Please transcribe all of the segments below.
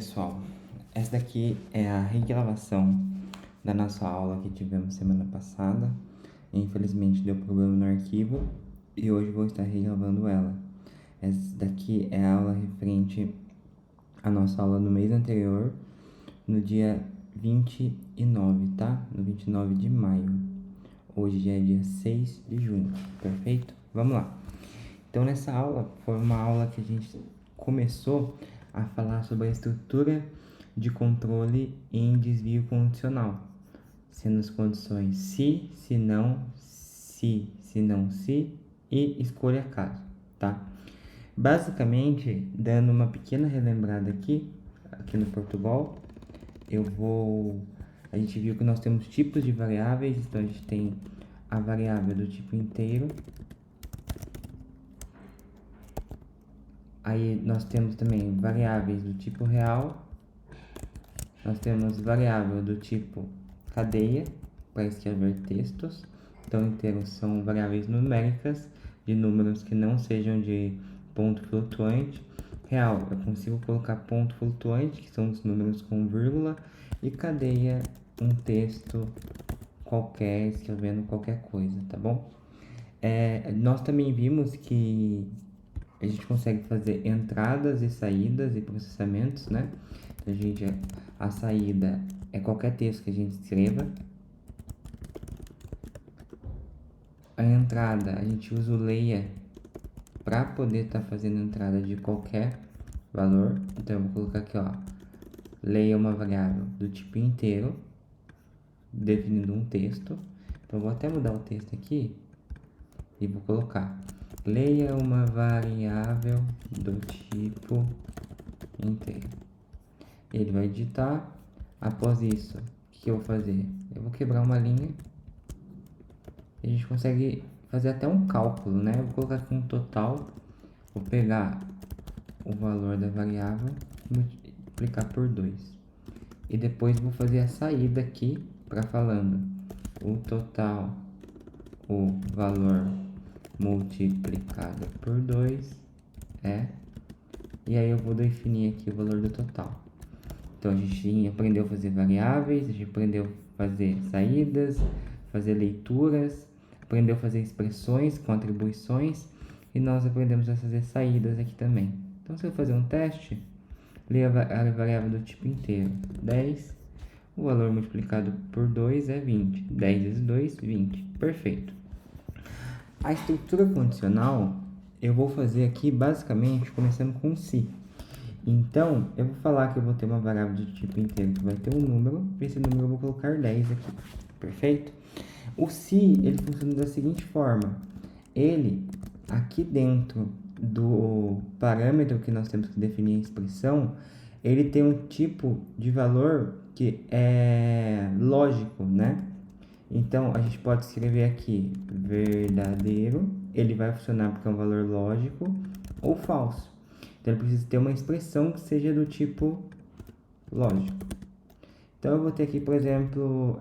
Pessoal, essa daqui é a regravação da nossa aula que tivemos semana passada. Infelizmente deu problema no arquivo e hoje vou estar regravando ela. Essa daqui é a aula referente à nossa aula do mês anterior, no dia 29, tá? No 29 de maio. Hoje já é dia 6 de junho, perfeito? Vamos lá. Então nessa aula foi uma aula que a gente começou a falar sobre a estrutura de controle em desvio condicional, sendo as condições se não, se não, se e escolha caso, tá? Basicamente, dando uma pequena relembrada aqui no Portugal, a gente viu que nós temos tipos de variáveis, então a gente tem a variável do tipo inteiro. Aí nós temos também variáveis do tipo real. Nós temos variável do tipo cadeia para escrever textos. Então, inteiros são variáveis numéricas de números que não sejam de ponto flutuante. Real, eu consigo colocar ponto flutuante, que são os números com vírgula. E cadeia, um texto qualquer, escrevendo qualquer coisa, tá bom? Nós também vimos que a gente consegue fazer entradas e saídas e processamentos, né? Então, a saída é qualquer texto que a gente escreva. A entrada, a gente usa o leia para poder estar fazendo entrada de qualquer valor. Então, eu vou colocar aqui, ó, leia uma variável do tipo inteiro, definindo um texto. Então, eu vou até mudar o texto aqui e vou colocar leia uma variável do tipo inteiro. Ele vai digitar. Após isso, o que eu vou fazer? Eu vou quebrar uma linha. E a gente consegue fazer até um cálculo, né? Eu vou colocar aqui um total. Vou pegar o valor da variável e multiplicar por 2. E depois vou fazer a saída aqui para falando o total, o valor multiplicado por 2 é... E aí eu vou definir aqui o valor do total. Então, a gente aprendeu a fazer variáveis, a gente aprendeu a fazer saídas, fazer leituras, aprendeu a fazer expressões com atribuições e nós aprendemos a fazer saídas aqui também. Então, se eu fazer um teste, leia a variável do tipo inteiro, 10, o valor multiplicado por 2 é 20. 10 vezes 2, 20. Perfeito. A estrutura condicional eu vou fazer aqui basicamente começando com se. Então, eu vou falar que eu vou ter uma variável de tipo inteiro que vai ter um número, e esse número eu vou colocar 10 aqui, perfeito? O se, ele funciona da seguinte forma, ele, aqui dentro do parâmetro que nós temos que definir a expressão, ele tem um tipo de valor que é lógico, né? Então, a gente pode escrever aqui verdadeiro, ele vai funcionar porque é um valor lógico, ou falso. Então, ele precisa ter uma expressão que seja do tipo lógico. Então, eu vou ter aqui, por exemplo,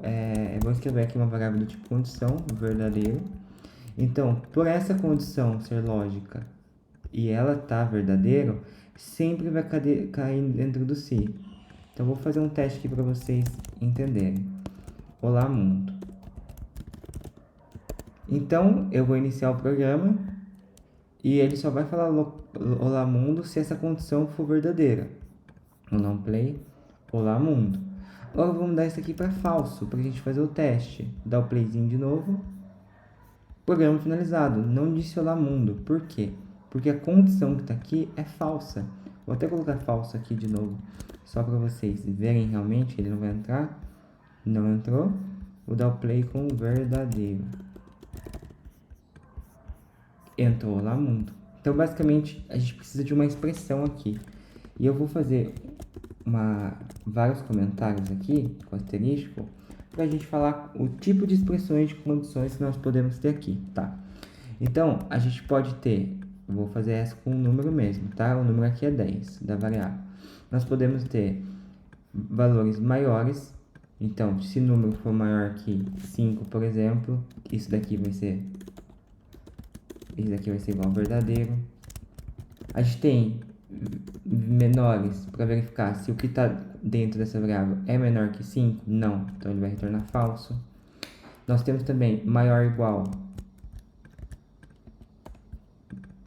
eu vou escrever aqui uma variável do tipo condição, verdadeiro. Então, por essa condição ser lógica e ela tá verdadeiro, sempre vai cair dentro do se. Então, eu vou fazer um teste aqui para vocês entenderem. Olá, mundo. Então, eu vou iniciar o programa e ele só vai falar olá mundo se essa condição for verdadeira. Vou dar um play, olá mundo. Agora vamos dar isso aqui para falso, para a gente fazer o teste. Dá o playzinho de novo. Programa finalizado. Não disse olá mundo. Por quê? Porque a condição que está aqui é falsa. Vou até colocar falso aqui de novo, só para vocês verem realmente. Ele não vai entrar. Não entrou. Vou dar o play com verdadeiro. Entrou lá mundo. Então, basicamente, a gente precisa de uma expressão aqui. E eu vou fazer vários comentários aqui, com asterisco, para a gente falar o tipo de expressões de condições que nós podemos ter aqui, tá? Então, a gente pode ter, eu vou fazer essa com um número mesmo, tá? O número aqui é 10, da variável. Nós podemos ter valores maiores. Então, se o número for maior que 5, por exemplo, isso daqui vai ser igual ao verdadeiro. A gente tem menores para verificar se o que está dentro dessa variável é menor que 5? Não, então ele vai retornar falso. Nós temos também maior ou igual,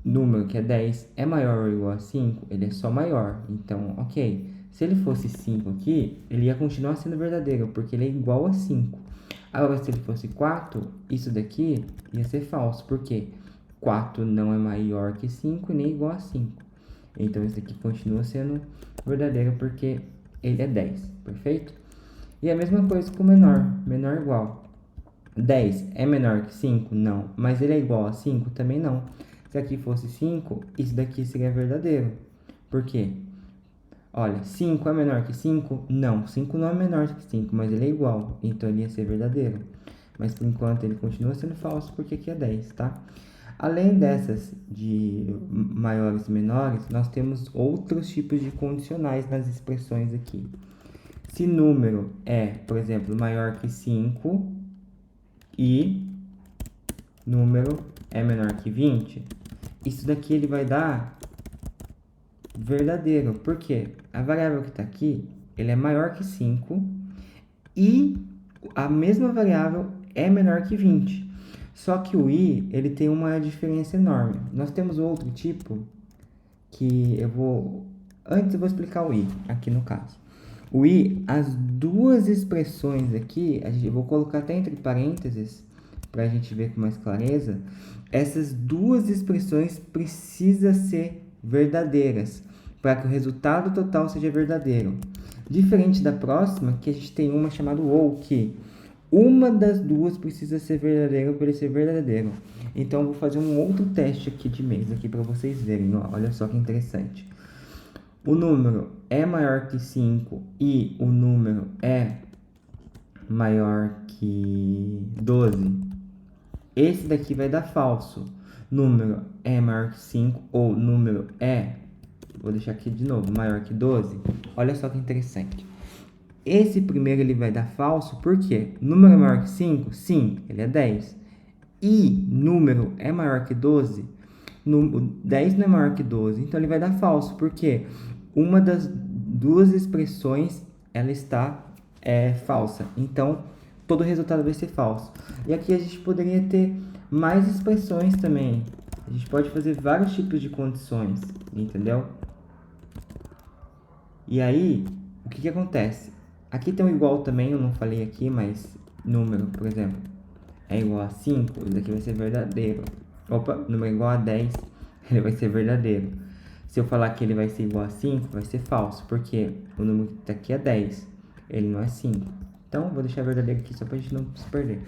número que é 10 é maior ou igual a 5? Ele é só maior, então ok. Se ele fosse 5 aqui, ele ia continuar sendo verdadeiro, porque ele é igual a 5. Agora, se ele fosse 4, isso daqui ia ser falso, porque 4 não é maior que 5 e nem igual a 5. Então, esse aqui continua sendo verdadeiro, porque ele é 10, perfeito? E a mesma coisa com o menor, menor ou igual. 10 é menor que 5? Não. Mas ele é igual a 5? Também não. Se aqui fosse 5, isso daqui seria verdadeiro. Por quê? Olha, 5 é menor que 5? Não, 5 não é menor que 5, mas ele é igual, então ele ia ser verdadeiro. Mas por enquanto ele continua sendo falso, porque aqui é 10, tá? Além dessas de maiores e menores, nós temos outros tipos de condicionais nas expressões aqui. Se número é, por exemplo, maior que 5 e número é menor que 20, isso daqui ele vai dar verdadeiro. Por quê? A variável que está aqui, ele é maior que 5 e a mesma variável é menor que 20. Só que o i, ele tem uma diferença enorme. Nós temos outro tipo que eu vou... Antes eu vou explicar o i, aqui no caso. O i, as duas expressões aqui, eu vou colocar até entre parênteses, para a gente ver com mais clareza. Essas duas expressões precisam ser verdadeiras, para que o resultado total seja verdadeiro. Diferente da próxima, que a gente tem uma chamada ou, que uma das duas precisa ser verdadeira para ele ser verdadeiro. Então, eu vou fazer um outro teste aqui de mesa aqui para vocês verem. Ó. Olha só que interessante. O número é maior que 5 e o número é maior que 12. Esse daqui vai dar falso. Número é maior que 5 ou número é, vou deixar aqui de novo, maior que 12. Olha só que interessante. Esse primeiro ele vai dar falso, por quê? Número é maior que 5? Sim, ele é 10. E número é maior que 12? 10 não é maior que 12, então ele vai dar falso, porque uma das duas expressões ela está falsa. Então, todo o resultado vai ser falso. E aqui a gente poderia ter mais expressões também. A gente pode fazer vários tipos de condições, entendeu? E aí, o que acontece? Aqui tem um igual também, eu não falei aqui, mas número, por exemplo, é igual a 5, isso aqui vai ser verdadeiro. Opa, número é igual a 10, ele vai ser verdadeiro. Se eu falar que ele vai ser igual a 5, vai ser falso, porque o número que está aqui é 10, ele não é 5. Então, vou deixar verdadeiro aqui só para a gente não se perder.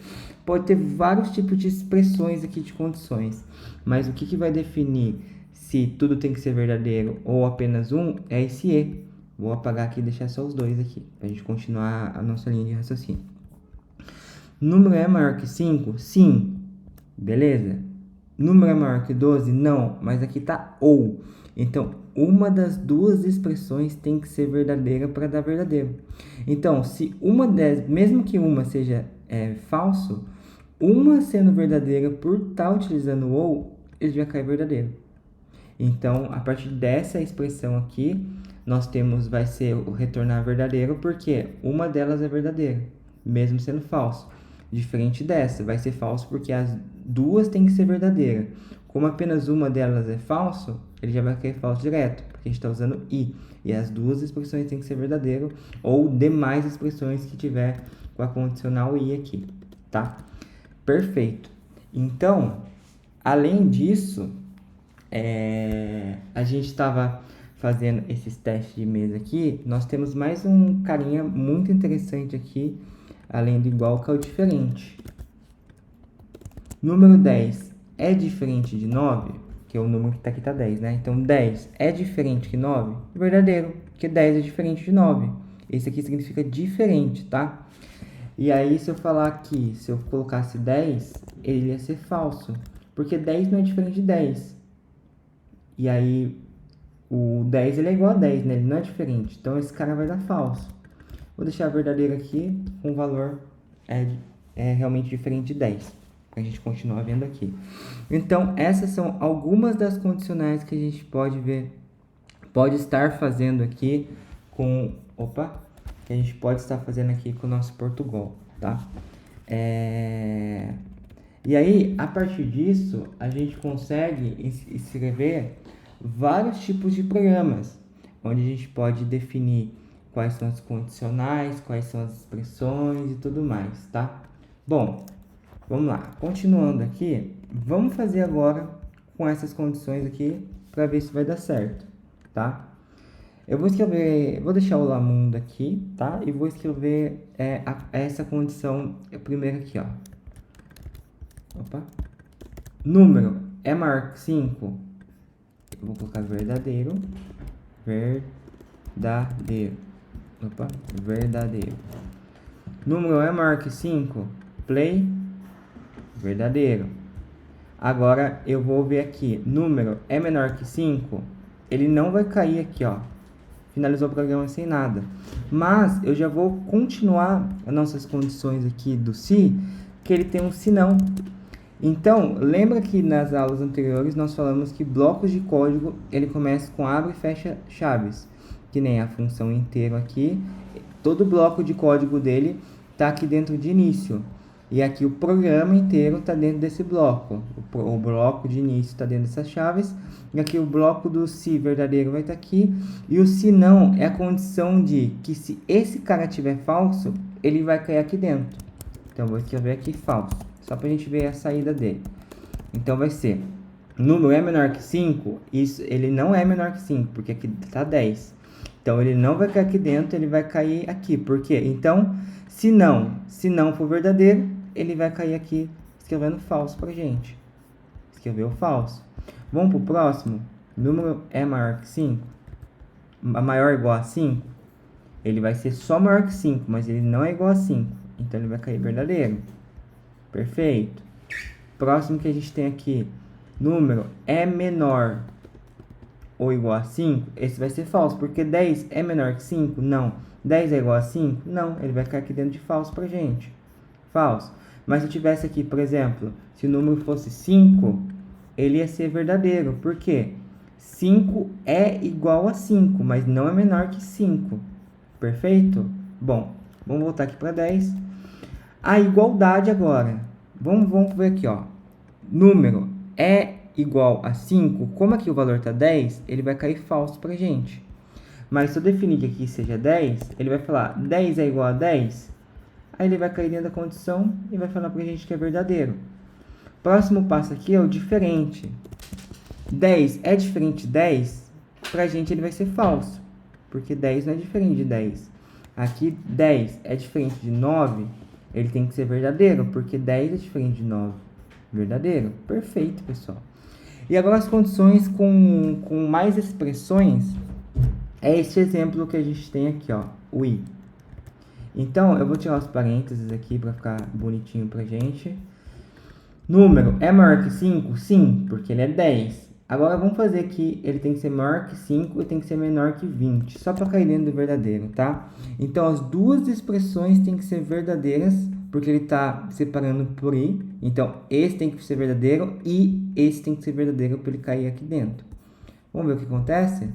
Pode ter vários tipos de expressões aqui de condições, mas o que vai definir se tudo tem que ser verdadeiro ou apenas um é esse e. Vou apagar aqui e deixar só os dois aqui, para a gente continuar a nossa linha de raciocínio. Número é maior que 5? Sim. Beleza? Número é maior que 12? Não, mas aqui está ou. Então, uma das duas expressões tem que ser verdadeira para dar verdadeiro. Então, se uma das, mesmo que uma seja falso, uma sendo verdadeira por estar utilizando ou, ele já cai verdadeiro. Então, a partir dessa expressão aqui, nós temos, vai ser o retornar verdadeiro, porque uma delas é verdadeira, mesmo sendo falso. Diferente dessa, vai ser falso porque as duas têm que ser verdadeiras. Como apenas uma delas é falso, ele já vai cair falso direto, porque a gente está usando i. E as duas expressões têm que ser verdadeiro, ou demais expressões que tiver com a condicional i aqui, tá? Perfeito. Então, além disso, a gente estava fazendo esses testes de mesa aqui, nós temos mais um carinha muito interessante aqui, além do igual, que é o diferente. Número 10 é diferente de 9, que é o número que está aqui, está 10, né? Então, 10 é diferente que 9? Verdadeiro, porque 10 é diferente de 9. Esse aqui significa diferente, tá? E aí, se eu falar aqui, se eu colocasse 10, ele ia ser falso, porque 10 não é diferente de 10. E aí, o 10 ele é igual a 10, né? Ele não é diferente. Então, esse cara vai dar falso. Vou deixar verdadeiro aqui, com o valor realmente diferente de 10. Para a gente continuar vendo aqui. Então, essas são algumas das condicionais que a gente pode ver pode estar fazendo aqui com... Opa! Que a gente pode estar fazendo aqui com o nosso Portugal, tá? E aí, a partir disso, a gente consegue escrever vários tipos de programas, onde a gente pode definir quais são os condicionais, quais são as expressões e tudo mais, tá? Bom, vamos lá. Continuando aqui, vamos fazer agora com essas condições aqui para ver se vai dar certo, tá? Eu vou escrever, vou deixar o Lamundo aqui, tá? E vou escrever essa condição primeiro aqui, ó. Opa. Número é maior que 5. Eu vou colocar verdadeiro. Verdadeiro. Opa, verdadeiro. Número é maior que 5. Play. Verdadeiro. Agora eu vou ver aqui. Número é menor que 5. Ele não vai cair aqui, ó. Finalizou o programa sem nada. Mas eu já vou continuar as nossas condições aqui do se, que ele tem um se não. Então, lembra que nas aulas anteriores nós falamos que blocos de código, ele começa com abre e fecha chaves. Que nem a função inteiro aqui. Todo bloco de código dele está aqui dentro de início. E aqui o programa inteiro está dentro desse bloco. O bloco de início está dentro dessas chaves. E aqui o bloco do se verdadeiro vai estar aqui. E o se não é a condição de que se esse cara tiver falso, ele vai cair aqui dentro. Então, vou escrever aqui falso. Só para a gente ver a saída dele. Então, vai ser número é menor que 5. Isso, ele não é menor que 5, porque aqui está 10. Então, ele não vai cair aqui dentro, ele vai cair aqui. Por quê? Então, se não for verdadeiro, ele vai cair aqui escrevendo falso pra gente. Escreveu falso. Vamos pro próximo. Número é maior que 5. Maior ou igual a 5. Ele vai ser só maior que 5, mas ele não é igual a 5. Então, ele vai cair verdadeiro. Perfeito. Próximo que a gente tem aqui. Número é menor ou igual a 5. Esse vai ser falso, porque 10 é menor que 5? Não. 10 é igual a 5? Não. Ele vai cair aqui dentro de falso pra gente. Falso. Mas se eu tivesse aqui, por exemplo, se o número fosse 5, ele ia ser verdadeiro. Por quê? 5 é igual a 5, mas não é menor que 5. Perfeito? Bom, vamos voltar aqui para 10. A igualdade agora. Vamos ver aqui, ó. Número é igual a 5. Como aqui o valor está 10, ele vai cair falso pra gente. Mas se eu definir que aqui seja 10, ele vai falar 10 é igual a 10. Aí ele vai cair dentro da condição e vai falar pra gente que é verdadeiro. Próximo passo aqui é o diferente. 10 é diferente de 10? Pra gente ele vai ser falso. Porque 10 não é diferente de 10. Aqui 10 é diferente de 9. Ele tem que ser verdadeiro. Porque 10 é diferente de 9. Verdadeiro. Perfeito, pessoal. E agora as condições com mais expressões. É este exemplo que a gente tem aqui, ó. O i. Então, eu vou tirar os parênteses aqui para ficar bonitinho pra gente. Número é maior que 5? Sim, porque ele é 10. Agora, vamos fazer aqui, ele tem que ser maior que 5 e tem que ser menor que 20. Só para cair dentro do verdadeiro, tá? Então, as duas expressões têm que ser verdadeiras, porque ele está separando por i. Então, esse tem que ser verdadeiro e esse tem que ser verdadeiro para ele cair aqui dentro. Vamos ver o que acontece?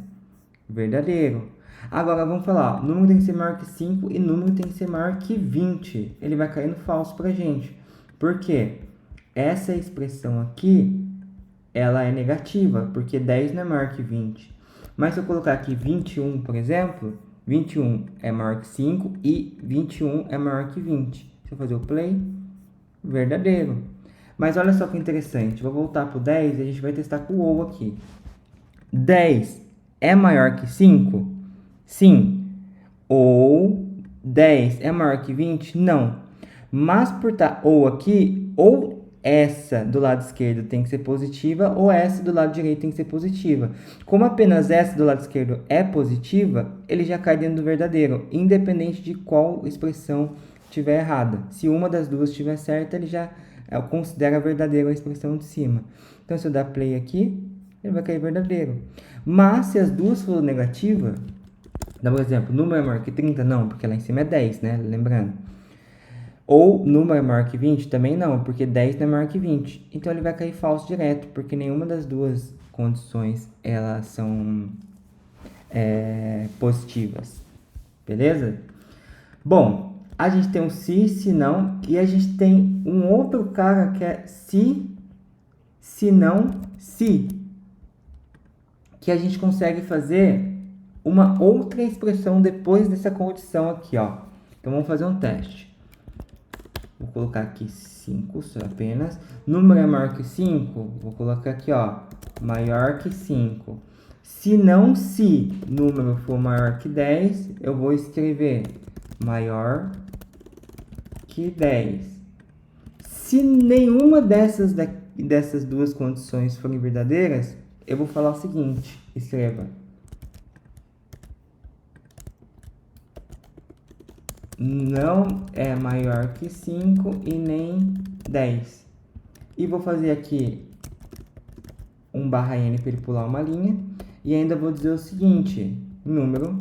Verdadeiro. Agora, vamos falar, ó, número tem que ser maior que 5 e número tem que ser maior que 20. Ele vai cair no falso pra gente. Por quê? Essa expressão aqui, ela é negativa, porque 10 não é maior que 20. Mas se eu colocar aqui 21, por exemplo, 21 é maior que 5 e 21 é maior que 20. Se eu fazer o play, verdadeiro. Mas olha só que interessante, vou voltar pro 10 e a gente vai testar com o ou aqui. 10 é maior que 5? Sim. Ou 10 é maior que 20? Não. Mas por estar ou aqui, ou essa do lado esquerdo tem que ser positiva, ou essa do lado direito tem que ser positiva. Como apenas essa do lado esquerdo é positiva, ele já cai dentro do verdadeiro, independente de qual expressão estiver errada. Se uma das duas estiver certa, ele já considera verdadeiro a expressão de cima. Então, se eu dar play aqui, ele vai cair verdadeiro. Mas se as duas forem negativas, dá um exemplo, número é maior que 30? Não, porque lá em cima é 10, né? Lembrando. Ou número é maior que 20? Também não, porque 10 não é maior que 20. Então ele vai cair falso direto, porque nenhuma das duas condições elas são positivas, beleza? Bom, a gente tem um se não, e a gente tem um outro cara que é se não, se, que a gente consegue fazer uma outra expressão depois dessa condição aqui, ó. Então vamos fazer um teste. Vou colocar aqui 5 só apenas. Número é maior que 5, vou colocar aqui, ó, maior que 5. Se não, se número for maior que 10, eu vou escrever maior que 10. Se nenhuma dessas duas condições forem verdadeiras, eu vou falar o seguinte, escreva não é maior que 5 e nem 10. E vou fazer aqui um barra N para ele pular uma linha. E ainda vou dizer o seguinte, número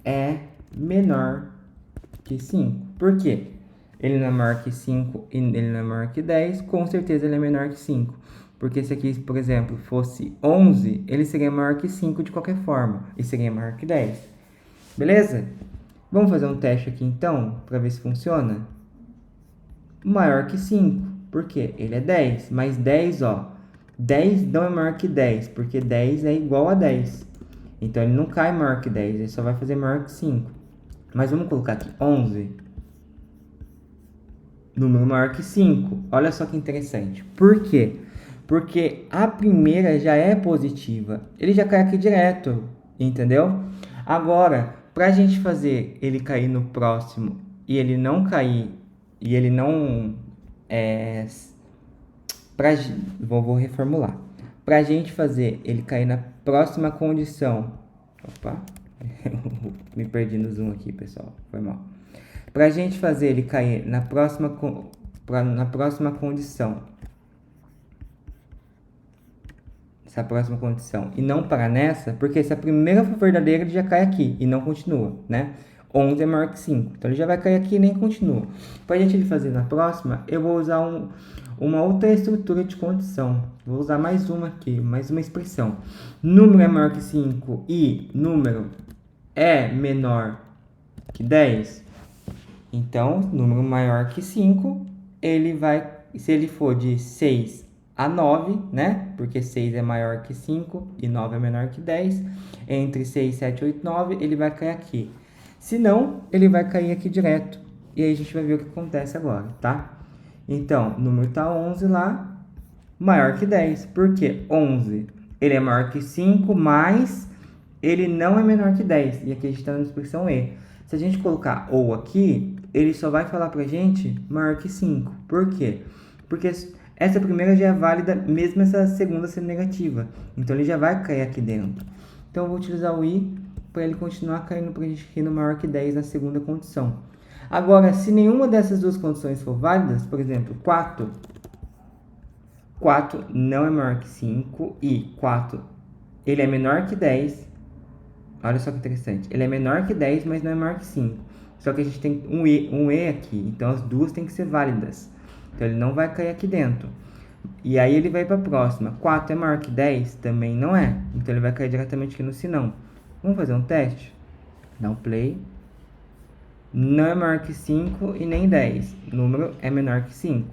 é menor que 5. Por quê? Ele não é maior que 5 e ele não é maior que 10, com certeza ele é menor que 5. Porque se aqui, por exemplo, fosse 11, ele seria maior que 5 de qualquer forma, e seria maior que 10. Beleza? Vamos fazer um teste aqui então, para ver se funciona? Maior que 5, por quê? Ele é 10, mas 10, ó, 10 não é maior que 10, porque 10 é igual a 10. Então ele não cai maior que 10, ele só vai fazer maior que 5. Mas vamos colocar aqui 11. Número maior que 5. Olha só que interessante. Por quê? Porque a primeira já é positiva. Ele já cai aqui direto, entendeu? Agora, para a gente fazer ele cair no próximo e ele não cair, e ele não... vou reformular. Para a gente fazer ele cair na próxima condição... Opa, me perdi no zoom aqui, pessoal. Foi mal. Para a gente fazer ele cair na próxima condição, essa próxima condição, e não parar nessa, porque se a primeira for verdadeira, ele já cai aqui e não continua, né? 11 é maior que 5, então ele já vai cair aqui e nem continua. Para a gente ele fazer na próxima, eu vou usar uma outra estrutura de condição. Vou usar mais uma aqui, mais uma expressão. Número é maior que 5 e número é menor que 10. Então, número maior que 5, ele vai, se ele for de 6 a 9, né? Porque 6 é maior que 5 e 9 é menor que 10. Entre 6, 7, 8, 9, ele vai cair aqui. Se não, ele vai cair aqui direto. E aí a gente vai ver o que acontece agora, tá? Então, o número tá 11 lá, maior que 10. Por quê? 11, ele é maior que 5, mas ele não é menor que 10. E aqui a gente está na expressão E. Se a gente colocar ou aqui, ele só vai falar pra gente maior que 5. Por quê? Porque essa primeira já é válida, mesmo essa segunda sendo negativa. Então, ele já vai cair aqui dentro. Então, eu vou utilizar o I para ele continuar caindo pra gente aqui no maior que 10 na segunda condição. Agora, se nenhuma dessas duas condições for válidas, por exemplo, 4 não é maior que 5 e 4, ele é menor que 10. Olha só que interessante. Ele é menor que 10, mas não é maior que 5. Só que a gente tem um E aqui. Então, as duas têm que ser válidas. Então, ele não vai cair aqui dentro. E aí, ele vai para a próxima. 4 é maior que 10? Também não é. Então, ele vai cair diretamente aqui no se não. Vamos fazer um teste? Dá um play. Não é maior que 5 e nem 10. O número é menor que 5.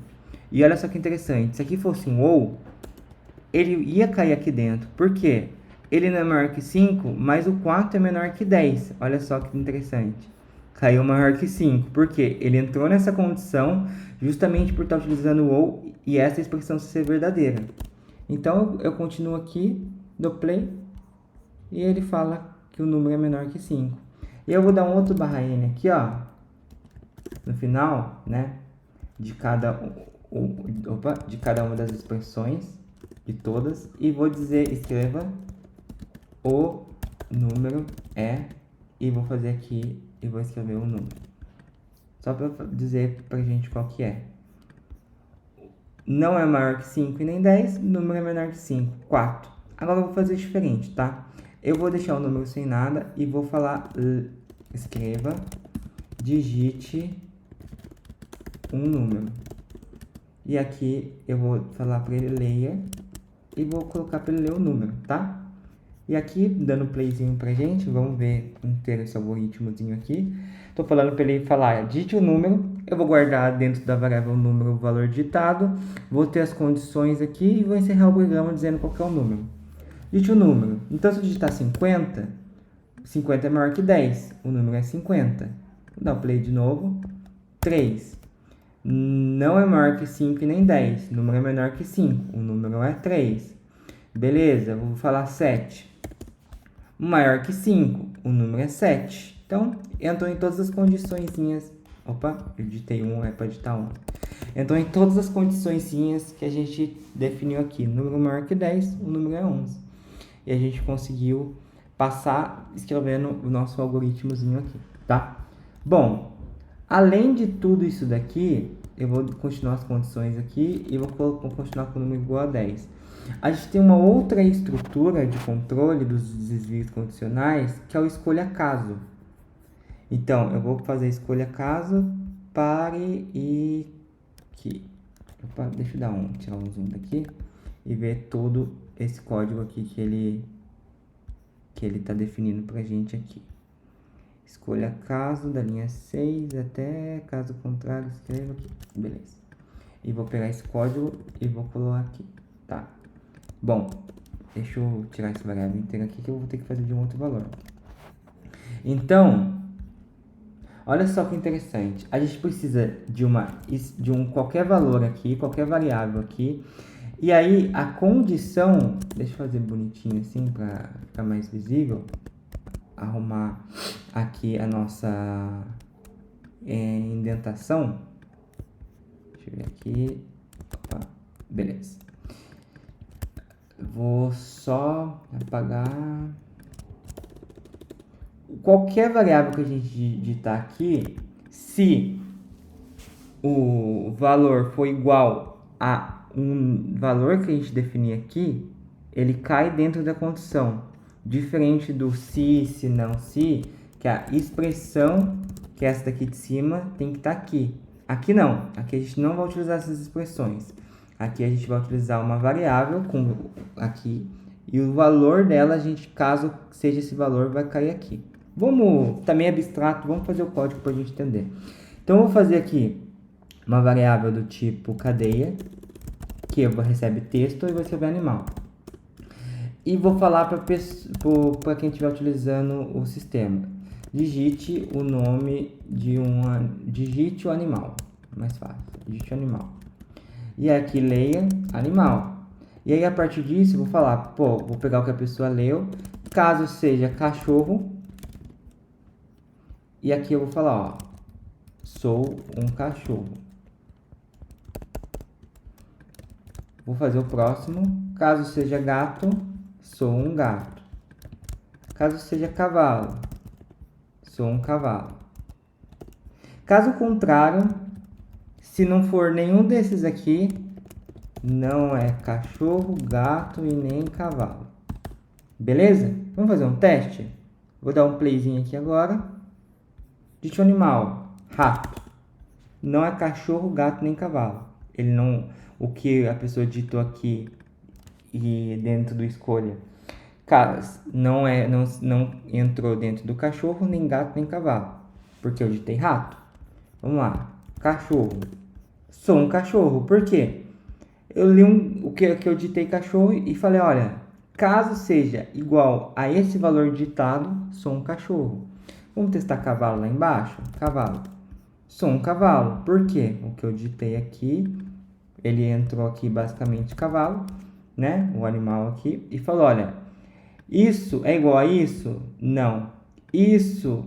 E olha só que interessante. Se aqui fosse um ou, ele ia cair aqui dentro. Por quê? Ele não é maior que 5, mas o 4 é menor que 10. Olha só que interessante. Caiu maior que 5. Por quê? Ele entrou nessa condição justamente por estar utilizando o ou e essa expressão ser verdadeira. Então, eu continuo aqui, dou play, e ele fala que o número é menor que 5. E eu vou dar um outro barra N aqui, ó, no final, né, de cada uma das expressões, de todas, e vou dizer, escreva o número é, e vou fazer aqui, e vou escrever o número. Só para dizer pra gente qual que é. Não é maior que 5 e nem 10, o número é menor que 5, 4. Agora eu vou fazer diferente, tá? Eu vou deixar o número sem nada e vou falar, escreva, digite um número. E aqui eu vou falar para ele leia e vou colocar para ele ler o número, tá? E aqui, dando playzinho pra gente, vamos ver inteiro esse algoritmozinho aqui. Tô falando para ele falar, digite o número, eu vou guardar dentro da variável número o valor digitado, vou ter as condições aqui e vou encerrar o programa dizendo qual que é o número. Digite o número. Então, se eu digitar 50, 50 é maior que 10, o número é 50. Vou dar o play de novo. 3. Não é maior que 5 e nem 10, o número é menor que 5, o número é 3. Beleza, vou falar 7. Maior que 5, o número é 7. Então, entrou em todas as condiçõezinhas. Opa, eu digitei 1, é para digitar 1. Entrou em todas as condiçõezinhas que a gente definiu aqui. Número maior que 10, o número é 11. E a gente conseguiu passar escrevendo o nosso algoritmozinho aqui, tá? Bom, além de tudo isso daqui, eu vou continuar as condições aqui e vou continuar com o número igual a 10. A gente tem uma outra estrutura de controle dos desvios condicionais, que é o escolha caso. Então, eu vou fazer escolha caso, pare e aqui. Opa, deixa eu dar tirar um zoom daqui e ver todo esse código aqui que ele está definindo pra gente aqui. Escolha caso da linha 6 até caso contrário, escreva aqui. Beleza. E vou pegar esse código e vou colocar aqui, tá? Bom, deixa eu tirar essa variável inteira aqui que eu vou ter que fazer de um outro valor. Então, olha só que interessante. A gente precisa de qualquer valor aqui, qualquer variável aqui. E aí, a condição... Deixa eu fazer bonitinho assim para ficar mais visível. Arrumar aqui a nossa indentação. Deixa eu ver aqui. Opa, beleza. Vou só apagar. Qualquer variável que a gente digitar aqui, se o valor for igual a um valor que a gente definir aqui, ele cai dentro da condição. Diferente do se não, se, que a expressão, que é essa daqui de cima, tem que estar aqui. Aqui não, aqui a gente não vai utilizar essas expressões. Aqui a gente vai utilizar uma variável aqui e o valor dela, caso seja esse valor, vai cair aqui. Vamos, também abstrato, vamos fazer o código para a gente entender. Então, eu vou fazer aqui uma variável do tipo cadeia, que recebe texto e vai receber animal. E vou falar para quem estiver utilizando o sistema. Digite o nome digite o animal. Mais fácil. Digite o animal. E aqui leia animal. E aí a partir disso eu vou falar, vou pegar o que a pessoa leu. Caso seja cachorro. E aqui eu vou falar, sou um cachorro. Vou fazer o próximo. Caso seja gato, sou um gato. Caso seja cavalo, sou um cavalo. Caso contrário, se não for nenhum desses aqui, não é cachorro, gato e nem cavalo. Beleza? Vamos fazer um teste? Vou dar um playzinho aqui agora. Digite o animal, rato. Não é cachorro, gato nem cavalo. Ele não, o que a pessoa digitou aqui e dentro do escolha, não entrou dentro do cachorro, nem gato, nem cavalo, porque eu digitei rato. Vamos lá, cachorro. Sou um cachorro. Por quê? Eu li o que eu digitei cachorro e falei, olha, caso seja igual a esse valor digitado, sou um cachorro. Vamos testar cavalo lá embaixo? Cavalo. Sou um cavalo. Por quê? O que eu digitei aqui, ele entrou aqui basicamente cavalo, né? O animal aqui, e falou, olha, isso é igual a isso? Não. Isso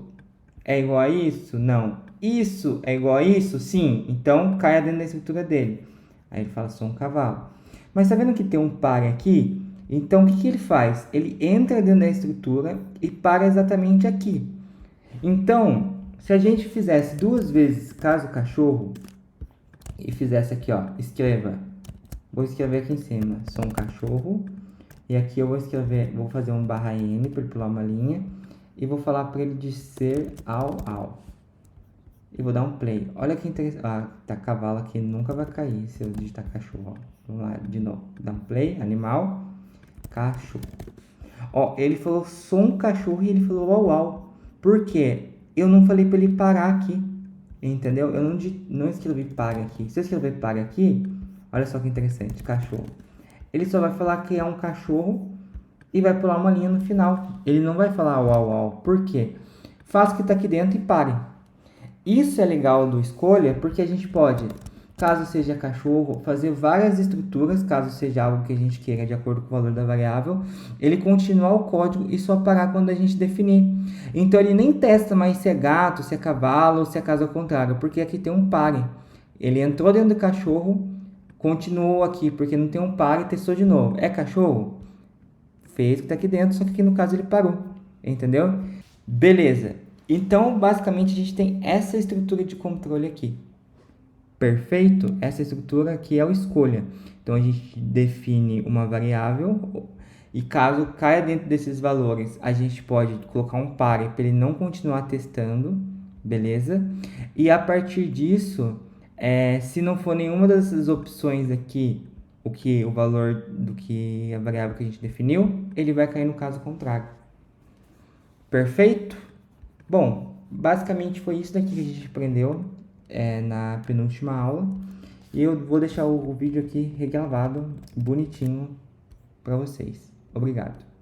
é igual a isso? Não. Isso é igual a isso? Sim. Então, caia dentro da estrutura dele. Aí ele fala, sou um cavalo. Mas tá vendo que tem um pare aqui? Então, o que ele faz? Ele entra dentro da estrutura e para exatamente aqui. Então, se a gente fizesse duas vezes caso cachorro e fizesse aqui, ó, vou escrever aqui em cima, sou um cachorro, e aqui eu vou fazer um /n para ele pular uma linha, e vou falar para ele dizer ao. E vou dar um play. Olha que interessante, tá cavalo aqui, nunca vai cair se eu digitar cachorro, ó. Vamos lá, de novo, dá um play, animal, cachorro. Ó, ele falou sou um cachorro e ele falou uau uau. Por quê? Eu não falei para ele parar aqui. Entendeu? Eu não escrevi pare aqui. Se eu escrever pare aqui, olha só que interessante, cachorro. Ele só vai falar que é um cachorro e vai pular uma linha no final. Ele não vai falar uau uau. Por quê? Faça o que está aqui dentro e pare. Isso é legal do escolha porque a gente pode, caso seja cachorro, fazer várias estruturas, caso seja algo que a gente queira de acordo com o valor da variável, ele continuar o código e só parar quando a gente definir. Então ele nem testa mais se é gato, se é cavalo ou se é caso ao contrário, porque aqui tem um pare. Ele entrou dentro do cachorro, continuou aqui porque não tem um pare e testou de novo. É cachorro? Fez o que está aqui dentro, só que aqui no caso ele parou. Entendeu? Beleza. Então, basicamente, a gente tem essa estrutura de controle aqui. Perfeito? Essa estrutura aqui é o escolha. Então, a gente define uma variável e caso caia dentro desses valores, a gente pode colocar um pare para ele não continuar testando, beleza? E a partir disso, se não for nenhuma dessas opções aqui, o valor do que a variável que a gente definiu, ele vai cair no caso contrário. Perfeito? Bom, basicamente foi isso daqui que a gente aprendeu na penúltima aula. E eu vou deixar o vídeo aqui regravado, bonitinho, para vocês. Obrigado.